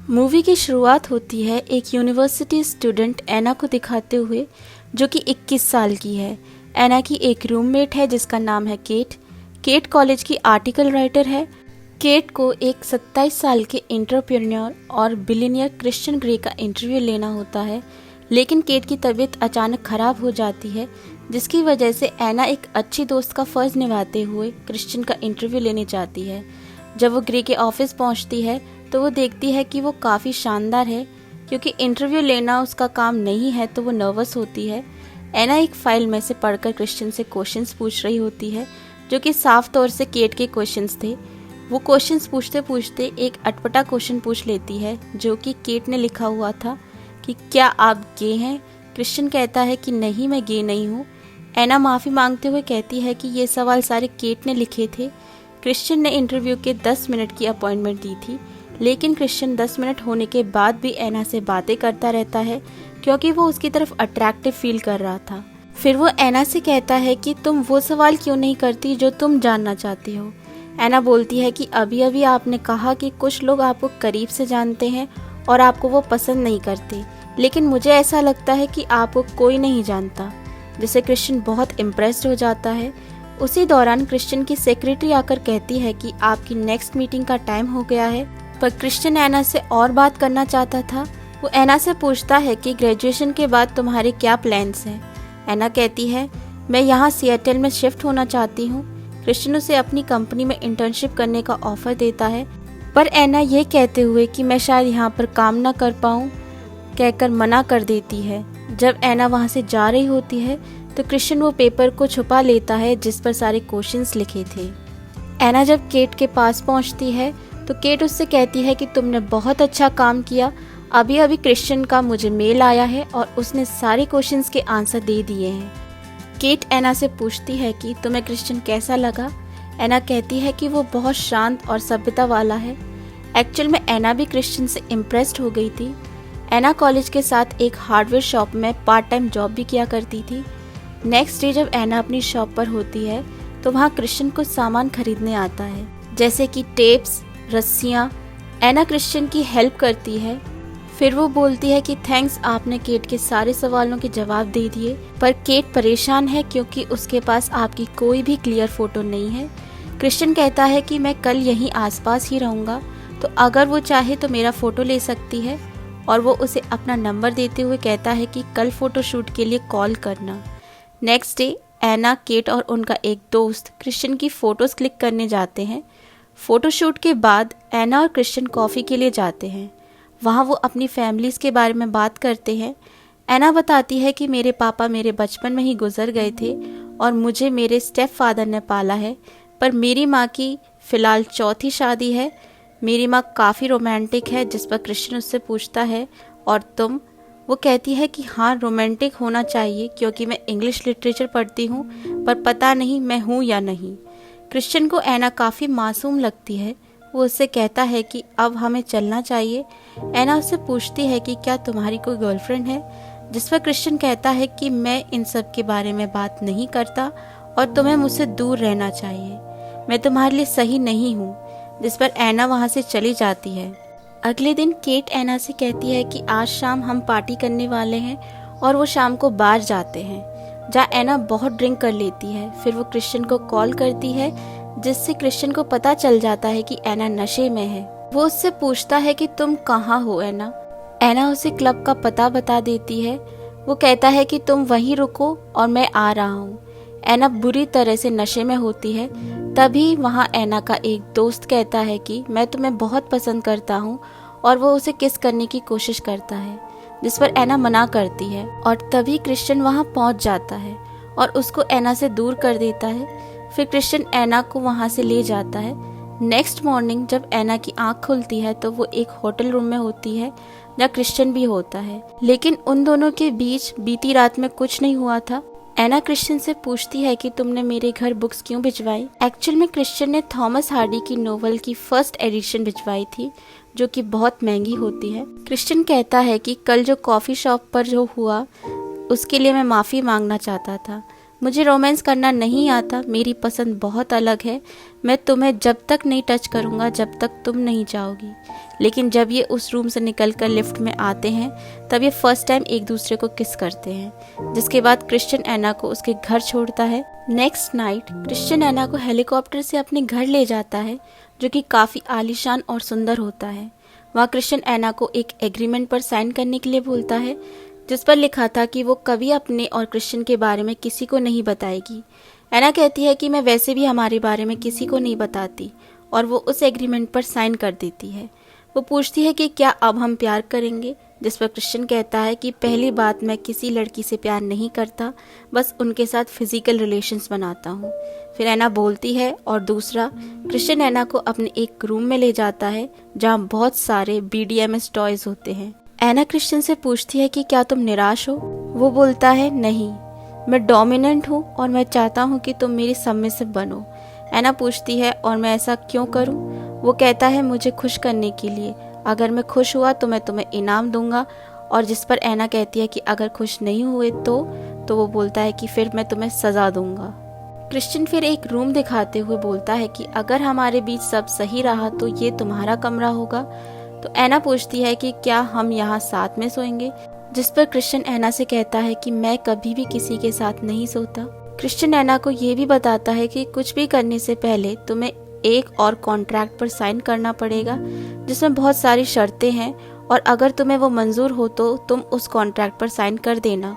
Movie की शुरुआत होती है एक यूनिवर्सिटी स्टूडेंट एना को दिखाते हुए, जो कि 21 साल की है। एना की एक रूममेट है जिसका नाम है केट। केट कॉलेज की आर्टिकल राइटर है। केट को एक 27 साल के एंटरप्रेन्योर और बिलियनियर क्रिश्चियन ग्रे का इंटरव्यू लेना होता है, लेकिन केट की तबीयत अचानक खराब हो जाती है, जिसकी वजह से एना एक अच्छी दोस्त का फर्ज निभाते हुए क्रिश्चियन का इंटरव्यू लेने जाती है। जब वो ग्रे के ऑफिस पहुंचती है तो वो देखती है कि वो काफ़ी शानदार है। क्योंकि इंटरव्यू लेना उसका काम नहीं है तो वो नर्वस होती है। एना एक फाइल में से पढ़कर क्रिश्चियन से क्वेश्चंस पूछ रही होती है, जो कि साफ तौर से केट के क्वेश्चंस थे। वो क्वेश्चंस पूछते पूछते एक अटपटा क्वेश्चन पूछ लेती है, जो कि केट ने लिखा हुआ था कि क्या आप गे हैं। क्रिश्चियन कहता है कि नहीं, मैं गे नहीं हूँ। एना माफ़ी मांगते हुए कहती है कि ये सवाल सारे केट ने लिखे थे। क्रिश्चियन ने इंटरव्यू के 10 मिनट की अपॉइंटमेंट दी थी, लेकिन क्रिश्चियन 10 मिनट होने के बाद भी एना से बातें करता रहता है, क्योंकि वो उसकी तरफ अट्रैक्टिव फील कर रहा था। फिर वो एना से कहता है कि तुम वो सवाल क्यों नहीं करती जो तुम जानना चाहती हो। एना बोलती है कि अभी अभी आपने कहा कि कुछ लोग आपको करीब से जानते हैं और आपको वो पसंद नहीं करते, लेकिन मुझे ऐसा लगता है कि आपको कोई नहीं जानता, जिससे क्रिश्चियन बहुत इम्प्रेस्ड हो जाता है। उसी दौरान क्रिश्चियन की सेक्रेटरी आकर कहती है कि आपकी नेक्स्ट मीटिंग का टाइम हो गया है, पर क्रिश्चियन एना से और बात करना चाहता था। वो एना से पूछता है कि ग्रेजुएशन के बाद तुम्हारे क्या प्लान्स हैं। एना कहती है मैं यहाँ सिएटल में शिफ्ट होना चाहती हूँ। क्रिश्चियन उसे अपनी कंपनी में इंटर्नशिप करने का ऑफर देता है, पर एना ये कहते हुए कि मैं शायद यहाँ पर काम ना कर पाऊँ कहकर मना कर देती है। जब एना वहाँ से जा रही होती है तो क्रिश्चियन वो पेपर को छुपा लेता है जिस पर सारे क्वेश्चंस लिखे थे। एना जब केट के पास पहुँचती है तो केट उससे कहती है कि तुमने बहुत अच्छा काम किया। अभी अभी क्रिश्चियन का मुझे मेल आया है और उसने सारे क्वेश्चंस के आंसर दे दिए हैं। केट एना से पूछती है कि तुम्हें क्रिश्चियन कैसा लगा। एना कहती है कि वो बहुत शांत और सभ्यता वाला है। एक्चुअल में एना भी क्रिश्चियन से इम्प्रेस्ड हो गई थी। एना कॉलेज के साथ एक हार्डवेयर शॉप में पार्ट टाइम जॉब भी किया करती थी। नेक्स्ट डे जब एना अपनी शॉप पर होती है तो वहाँ क्रिश्चियन कुछ सामान खरीदने आता है, जैसे कि टेप्स, रस्सियाँ। एना क्रिश्चियन की हेल्प करती है। फिर वो बोलती है कि थैंक्स, आपने केट के सारे सवालों के जवाब दे दिए। पर केट परेशान है क्योंकि उसके पास आपकी कोई भी क्लियर फोटो नहीं है। क्रिश्चियन कहता है कि मैं कल यहीं आसपास ही रहूँगा, तो अगर वो चाहे तो मेरा फ़ोटो ले सकती है। और वो उसे अपना नंबर देते हुए कहता है कि कल फ़ोटोशूट के लिए कॉल करना। नेक्स्ट डे एना, केट और उनका एक दोस्त क्रिश्चियन की फ़ोटोज़ क्लिक करने जाते हैं। फ़ोटोशूट के बाद एना और क्रिश्चियन कॉफ़ी के लिए जाते हैं। वहाँ वो अपनी फैमिलीज़ के बारे में बात करते हैं। एना बताती है कि मेरे पापा मेरे बचपन में ही गुजर गए थे और मुझे मेरे स्टेप फादर ने पाला है, पर मेरी माँ की फ़िलहाल चौथी शादी है। मेरी माँ काफ़ी रोमांटिक है। जिस पर क्रिश्चियन उससे पूछता है और तुम। वो कहती है कि हाँ, रोमांटिक होना चाहिए क्योंकि मैं इंग्लिश लिटरेचर पढ़ती हूँ, पर पता नहीं मैं हूँ या नहीं। क्रिश्चियन को एना काफ़ी मासूम लगती है। वो उससे कहता है कि अब हमें चलना चाहिए। एना उससे पूछती है कि क्या तुम्हारी कोई गर्लफ्रेंड है, जिस पर क्रिश्चियन कहता है कि मैं इन सब के बारे में बात नहीं करता और तुम्हें मुझसे दूर रहना चाहिए, मैं तुम्हारे लिए सही नहीं हूँ। जिस पर एना वहाँ से चली जाती है। अगले दिन केट एना से कहती है कि आज शाम हम पार्टी करने वाले हैं और वो शाम को बार जाते हैं, जहाँ एना बहुत ड्रिंक कर लेती है। फिर वो क्रिश्चियन को कॉल करती है, जिससे क्रिश्चियन को पता चल जाता है कि एना नशे में है। वो उससे पूछता है कि तुम कहाँ हो एना। एना उसे क्लब का पता बता देती है। वो कहता है कि तुम वहीं रुको और मैं आ रहा हूँ। एना बुरी तरह से नशे में होती है। तभी वहाँ एना का एक दोस्त कहता है कि मैं तुम्हें बहुत पसंद करता हूँ, और वो उसे किस करने की कोशिश करता है, जिस पर एना मना करती है। और तभी क्रिश्चियन वहाँ पहुँच जाता है और उसको एना से दूर कर देता है। फिर क्रिश्चियन एना को वहाँ से ले जाता है। नेक्स्ट मॉर्निंग जब एना की आँख खुलती है तो वो एक होटल रूम में होती है, जहाँ क्रिश्चियन भी होता है। लेकिन उन दोनों के बीच बीती रात में कुछ नहीं हुआ था। एना क्रिश्चियन से पूछती है कि तुमने मेरे घर बुक्स क्यों भिजवाई। एक्चुअल में क्रिश्चियन ने थॉमस हार्डी की नोवेल की फर्स्ट एडिशन भिजवाई थी, जो कि बहुत महंगी होती है। क्रिश्चियन कहता है कि कल जो कॉफ़ी शॉप पर जो हुआ उसके लिए मैं माफ़ी मांगना चाहता था, मुझे रोमांस करना नहीं आता, मेरी पसंद बहुत अलग है, मैं तुम्हें जब तक नहीं टच करूँगा जब तक तुम नहीं चाहोगी। लेकिन जब ये उस रूम से निकलकर लिफ्ट में आते हैं तब ये फर्स्ट टाइम एक दूसरे को किस करते हैं, जिसके बाद क्रिश्चियन एना को उसके घर छोड़ता है। नेक्स्ट नाइट क्रिश्चियन एना को हेलीकॉप्टर से अपने घर ले जाता है, जो कि काफ़ी आलीशान और सुंदर होता है। वहाँ क्रिश्चियन एना को एक एग्रीमेंट पर साइन करने के लिए बोलता है, जिस पर लिखा था कि वो कभी अपने और क्रिश्चियन के बारे में किसी को नहीं बताएगी। एना कहती है कि मैं वैसे भी हमारे बारे में किसी को नहीं बताती, और वो उस एग्रीमेंट पर साइन कर देती है। वो पूछती है कि क्या अब हम प्यार करेंगे, जिस पर क्रिश्चियन कहता है कि पहली बात, मैं किसी लड़की से प्यार नहीं करता, बस उनके साथ फिजिकल रिलेशंस बनाता हूँ। फिर एना बोलती है, और दूसरा, क्रिश्चियन एना को अपने एक रूम में ले जाता है जहाँ बहुत सारे BDMS टॉयज होते हैं। एना क्रिश्चियन से पूछती है कि क्या तुम निराश हो। वो बोलता है, नहीं, मैं डोमिनेंट हूँ और मैं चाहता हूँ कि तुम मेरी सबमिसिव बनो। एना पूछती है, और मैं ऐसा क्यों करूँ। वो कहता है, मुझे खुश करने के लिए, अगर मैं खुश हुआ तो मैं तुम्हें इनाम दूंगा। और जिस पर एना कहती है कि अगर खुश नहीं हुए तो वो बोलता है कि फिर मैं तुम्हें सज़ा दूंगा। क्रिश्चियन फिर एक रूम दिखाते हुए बोलता है कि अगर हमारे बीच सब सही रहा तो ये तुम्हारा कमरा होगा। तो एना पूछती है कि क्या हम यहाँ साथ में सोएंगे, जिस पर क्रिश्चियन एना से कहता है कि मैं कभी भी किसी के साथ नहीं सोता। क्रिश्चियन एना को ये भी बताता है कि कुछ भी करने से पहले तुम्हें एक और कॉन्ट्रैक्ट पर साइन करना पड़ेगा, जिसमें बहुत सारी शर्तें हैं, और अगर तुम्हें वो मंजूर हो तो तुम उस कॉन्ट्रैक्ट पर साइन कर देना,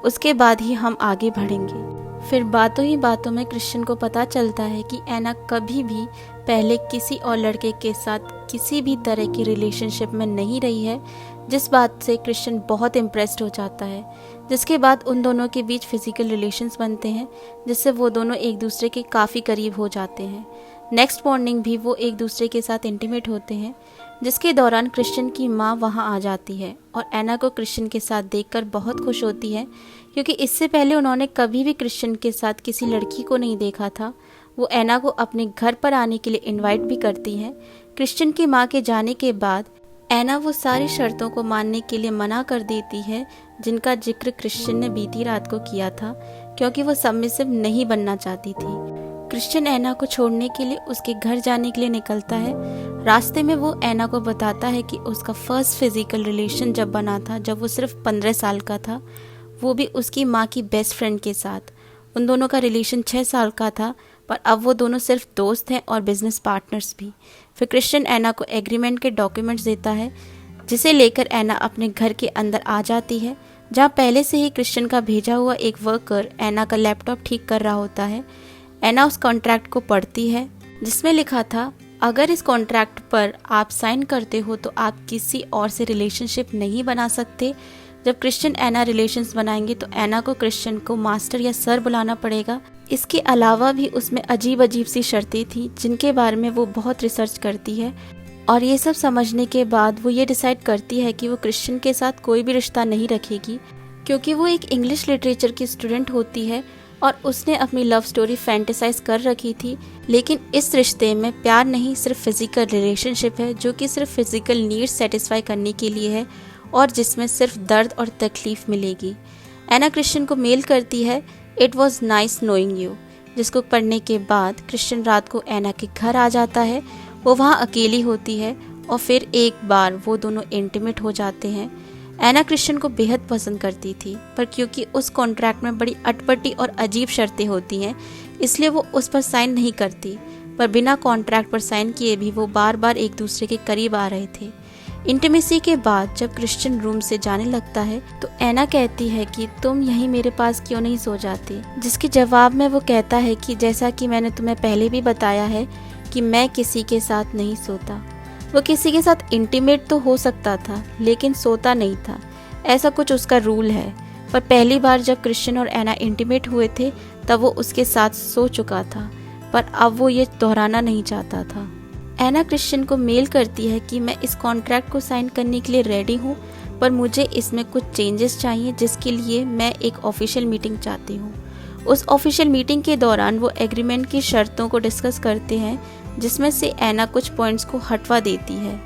उसके बाद ही हम आगे बढ़ेंगे। फिर बातों ही बातों में क्रिश्चियन को पता चलता है कि एना कभी भी पहले किसी और लड़के के साथ किसी भी तरह की रिलेशनशिप में नहीं रही है, जिस बात से क्रिश्चियन बहुत इम्प्रेस्ड हो जाता है। जिसके बाद उन दोनों के बीच फिजिकल रिलेशंस बनते हैं, जिससे वो दोनों एक दूसरे के काफ़ी करीब हो जाते हैं। नेक्स्ट मॉर्निंग भी वो एक दूसरे के साथ इंटीमेट होते हैं, जिसके दौरान क्रिश्चियन की माँ वहाँ आ जाती है और एना को क्रिश्चियन के साथ देखकर बहुत खुश होती है, क्योंकि इससे पहले उन्होंने कभी भी क्रिश्चियन के साथ किसी लड़की को नहीं देखा था। वो एना को अपने घर पर आने के लिए इनवाइट भी करती हैं। क्रिश्चियन की माँ के जाने के बाद एना वो सारी शर्तों को मानने के लिए मना कर देती है, जिनका जिक्र क्रिश्चियन ने बीती रात को किया था, क्योंकि वो सबमिसिव नहीं बनना चाहती थी। क्रिश्चियन एना को छोड़ने के लिए उसके घर जाने के लिए निकलता है। रास्ते में वो एना को बताता है कि उसका फर्स्ट फिजिकल रिलेशन जब बना था, जब वो सिर्फ 15 साल का था, वो भी उसकी माँ की बेस्ट फ्रेंड के साथ। उन दोनों का रिलेशन 6 साल का था, पर अब वो दोनों सिर्फ दोस्त हैं और बिजनेस पार्टनर्स भी। फिर क्रिश्चियन एना को एग्रीमेंट के डॉक्यूमेंट्स देता है, जिसे लेकर एना अपने घर के अंदर आ जाती है, जहाँ पहले से ही क्रिश्चियन का भेजा हुआ एक वर्कर एना का लैपटॉप ठीक कर रहा होता है। एना उस कॉन्ट्रैक्ट को पढ़ती है, जिसमें लिखा था, अगर इस कॉन्ट्रैक्ट पर आप साइन करते हो तो आप किसी और से रिलेशनशिप नहीं बना सकते। जब क्रिश्चियन एना रिलेशंस बनाएंगे तो एना को क्रिश्चियन को मास्टर या सर बुलाना पड़ेगा। इसके अलावा भी उसमें अजीब अजीब सी शर्तें थी, जिनके बारे में वो बहुत रिसर्च करती है, और ये सब समझने के बाद वो ये डिसाइड करती है कि वो क्रिश्चियन के साथ कोई भी रिश्ता नहीं रखेगी, क्योंकि वो एक इंग्लिश लिटरेचर की स्टूडेंट होती है और उसने अपनी लव स्टोरी फैंटेसाइज कर रखी थी। लेकिन इस रिश्ते में प्यार नहीं, सिर्फ फिजिकल रिलेशनशिप है, जो कि सिर्फ फिजिकल नीड्स सेटिस्फाई करने के लिए है और जिसमें सिर्फ दर्द और तकलीफ मिलेगी। एना क्रिश्चियन को मेल करती है, it was nice knowing you, जिसको पढ़ने के बाद क्रिश्चियन रात को एना के घर आ जाता है। वो वहाँ अकेली होती है और फिर एक बार वो दोनों इंटीमेट हो जाते हैं। एना क्रिश्चियन को बेहद पसंद करती थी, पर क्योंकि उस कॉन्ट्रैक्ट में बड़ी अटपटी और अजीब शर्तें होती हैं, इसलिए वो उस पर साइन नहीं करती। पर बिना कॉन्ट्रैक्ट पर साइन किए भी वो बार बार एक दूसरे के करीब आ रहे थे। इंटीमेसी के बाद जब क्रिश्चियन रूम से जाने लगता है तो एना कहती है कि तुम यहीं मेरे पास क्यों नहीं सो जाती, जिसके जवाब में वो कहता है कि जैसा कि मैंने तुम्हें पहले भी बताया है कि मैं किसी के साथ नहीं सोता। वो किसी के साथ इंटीमेट तो हो सकता था, लेकिन सोता नहीं था, ऐसा कुछ उसका रूल है। पर पहली बार जब क्रिश्चियन और एना इंटीमेट हुए थे तब वो उसके साथ सो चुका था, पर अब वो ये दोहराना नहीं चाहता था। एना क्रिश्चियन को मेल करती है कि मैं इस कॉन्ट्रैक्ट को साइन करने के लिए रेडी हूँ, पर मुझे इसमें कुछ चेंजेस चाहिए, जिसके लिए मैं एक ऑफिशियल मीटिंग चाहती हूँ। उस ऑफिशियल मीटिंग के दौरान वो एग्रीमेंट की शर्तों को डिस्कस करते हैं, जिसमें से एना कुछ पॉइंट्स को हटवा देती है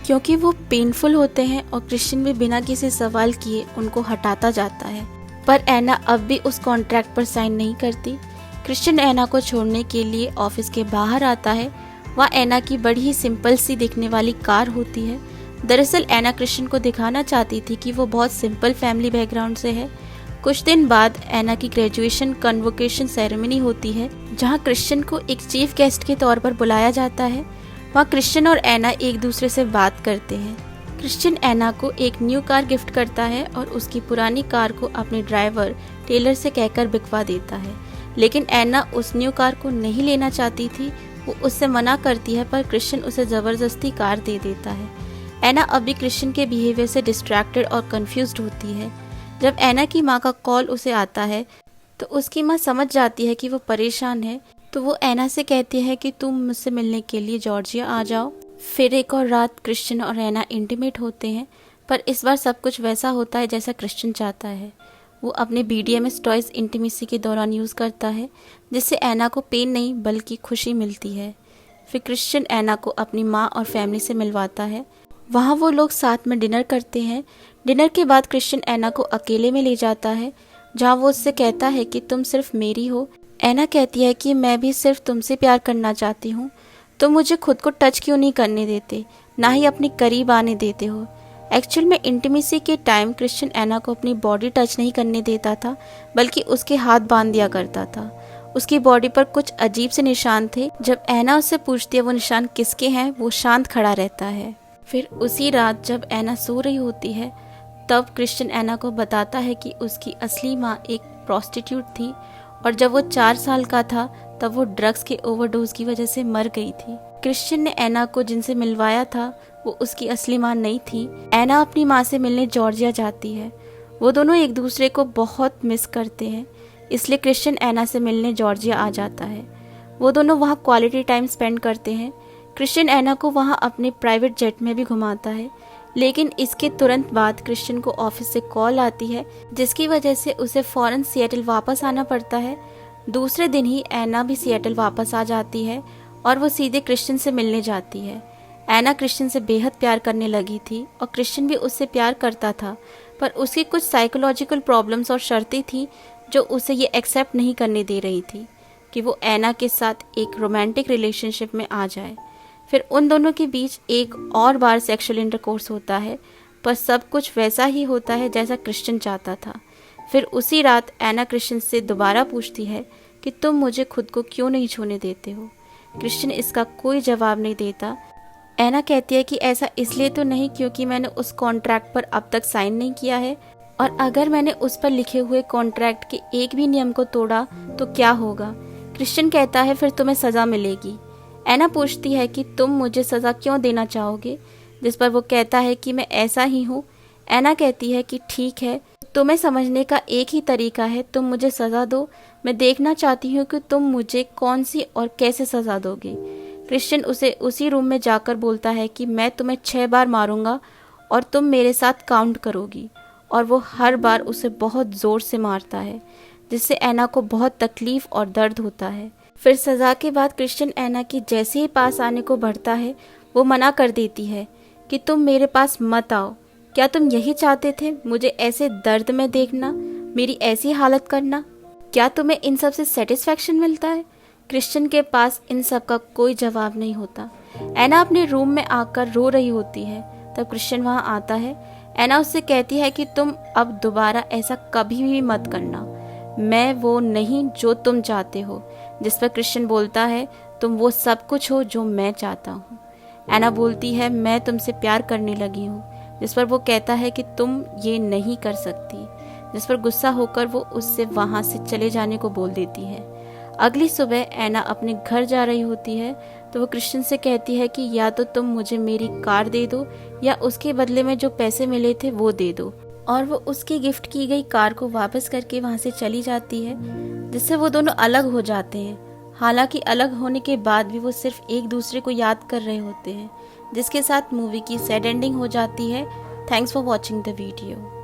क्योंकि वो पेनफुल होते हैं, और क्रिश्चियन भी बिना किसी सवाल किए उनको हटाता जाता है। पर एना अब भी उस कॉन्ट्रैक्ट पर साइन नहीं करती। क्रिश्चियन एना को छोड़ने के लिए ऑफिस के बाहर आता है। वहाँ एना की बड़ी ही सिंपल सी दिखने वाली कार होती है। दरअसल एना क्रिश्चियन को दिखाना चाहती थी कि वो बहुत सिंपल फैमिली बैकग्राउंड से है। कुछ दिन बाद एना की ग्रेजुएशन कन्वोकेशन सेरेमनी होती है, जहाँ क्रिश्चियन को एक चीफ गेस्ट के तौर पर बुलाया जाता है। वहाँ क्रिश्चियन और एना एक दूसरे से बात करते हैं। क्रिश्चियन एना को एक न्यू कार गिफ्ट करता है और उसकी पुरानी कार को अपने ड्राइवर टेलर से कहकर बिकवा देता है। लेकिन एना उस न्यू कार को नहीं लेना चाहती थी। वो उससे मना करती है, पर क्रिश्चियन उसे ज़बरदस्ती कार दे देता है। एना अभी क्रिश्चियन के बिहेवियर से डिस्ट्रैक्टेड और कंफ्यूज्ड होती है। जब एना की माँ का कॉल उसे आता है तो उसकी माँ समझ जाती है कि वो परेशान है, तो वो एना से कहती है कि तुम मुझसे मिलने के लिए जॉर्जिया आ जाओ। फिर एक और रात क्रिश्चियन और एना इंटीमेट होते हैं, पर इस बार सब कुछ वैसा होता है जैसा क्रिश्चियन चाहता है। वो अपने BDMS टॉयज इंटीमेसी के दौरान यूज़ करता है, जिससे एना को पेन नहीं बल्कि खुशी मिलती है। फिर क्रिश्चियन एना को अपनी माँ और फैमिली से मिलवाता है। वहाँ वो लोग साथ में डिनर करते हैं। डिनर के बाद क्रिश्चियन एना को अकेले में ले जाता है, जहाँ वो उससे कहता है कि तुम सिर्फ मेरी हो। एना कहती है कि मैं भी सिर्फ तुमसे प्यार करना चाहती हूँ। तुम मुझे खुद को टच क्यों नहीं करने देते, ना ही अपने करीब आने देते हो। एक्चुअल में इंटीमेसी के टाइम क्रिश्चियन एना को अपनी बॉडी टच नहीं करने देता था, बल्कि उसके हाथ बांध दिया करता था। उसकी बॉडी पर कुछ अजीब से निशान थे। जब एना उससे पूछती है वो निशान किसके हैं, वो शांत खड़ा रहता है। फिर उसी रात जब एना सो रही होती है, तब क्रिश्चियन एना को बताता है कि उसकी असली माँ एक प्रोस्टिट्यूट थी और जब वो 4 साल का था तब वो ड्रग्स के ओवरडोज की वजह से मर गई थी। क्रिश्चियन ने एना को जिनसे मिलवाया था वो उसकी असली माँ नहीं थी। एना अपनी माँ से मिलने जॉर्जिया जाती है। वो दोनों एक दूसरे को बहुत मिस करते हैं, इसलिए क्रिश्चियन एना से मिलने जॉर्जिया आ जाता है। वो दोनों वहाँ क्वालिटी टाइम स्पेंड करते हैं। क्रिश्चियन एना को वहाँ अपने प्राइवेट जेट में भी घुमाता है, लेकिन इसके तुरंत बाद क्रिश्चियन को ऑफिस से कॉल आती है, जिसकी वजह से उसे फौरन सिएटल वापस आना पड़ता है। दूसरे दिन ही एना भी सिएटल वापस आ जाती है और वो सीधे क्रिश्चियन से मिलने जाती है। एना क्रिश्चियन से बेहद प्यार करने लगी थी और क्रिश्चियन भी उससे प्यार करता था, पर उसकी कुछ साइकोलॉजिकल प्रॉब्लम्स और शर्तें थी जो उसे ये एक्सेप्ट नहीं करने दे रही थी कि वो एना के साथ एक रोमांटिक रिलेशनशिप में आ जाए। फिर उन दोनों के बीच एक और बार सेक्सुअल इंटरकोर्स होता है, पर सब कुछ वैसा ही होता है जैसा क्रिश्चियन चाहता था। फिर उसी रात एना क्रिश्चियन से दोबारा पूछती है कि तुम मुझे खुद को क्यों नहीं छूने देते हो। क्रिश्चियन इसका कोई जवाब नहीं देता। एना कहती है कि ऐसा इसलिए तो नहीं क्योंकि मैंने उस कॉन्ट्रैक्ट पर अब तक साइन नहीं किया है, और अगर मैंने उस पर लिखे हुए कॉन्ट्रैक्ट के एक भी नियम को तोड़ा तो क्या होगा। क्रिश्चियन कहता है फिर तुम्हें सज़ा मिलेगी। एना पूछती है कि तुम मुझे सज़ा क्यों देना चाहोगे, जिस पर वो कहता है कि मैं ऐसा ही हूँ। एना कहती है कि ठीक है, तुम्हें समझने का एक ही तरीका है, तुम मुझे सज़ा दो। मैं देखना चाहती हूँ कि तुम मुझे कौन सी और कैसे सज़ा दोगे। क्रिश्चियन उसे उसी रूम में जाकर बोलता है कि मैं तुम्हें 6 बार मारूंगा और तुम मेरे साथ काउंट करोगी, और वो हर बार उसे बहुत ज़ोर से मारता है, जिससे एना को बहुत तकलीफ़ और दर्द होता है। फिर सज़ा के बाद क्रिश्चियन एना की जैसे ही पास आने को बढ़ता है, वो मना कर देती है कि तुम मेरे पास मत आओ। क्या तुम यही चाहते थे, मुझे ऐसे दर्द में देखना, मेरी ऐसी हालत करना? क्या तुम्हें इन सब से सेटिस्फैक्शन मिलता है? क्रिश्चियन के पास इन सब का कोई जवाब नहीं होता। एना अपने रूम में आकर रो रही होती है। तब क्रिश्चियन वहाँ आता है। एना उससे कहती है कि तुम अब दोबारा ऐसा कभी भी मत करना, मैं वो नहीं जो तुम चाहते हो। जिस पर क्रिश्चियन बोलता है तुम वो सब कुछ हो जो मैं चाहता हूँ। एना बोलती है मैं तुमसे प्यार करने लगी हूँ, जिस पर वो कहता है कि तुम ये नहीं कर सकती, जिस पर गुस्सा होकर वो उससे वहाँ से चले जाने को बोल देती है। अगली सुबह एना अपने घर जा रही होती है तो वो क्रिश्चियन से कहती है कि या तो तुम मुझे मेरी कार दे दो या उसके बदले में जो पैसे मिले थे वो दे दो, और वो उसकी गिफ्ट की गई कार को वापस करके वहाँ से चली जाती है, जिससे वो दोनों अलग हो जाते हैं। हालांकि अलग होने के बाद भी वो सिर्फ एक दूसरे को याद कर रहे होते हैं, जिसके साथ मूवी की सैड एंडिंग हो जाती है। Thanks for watching the video.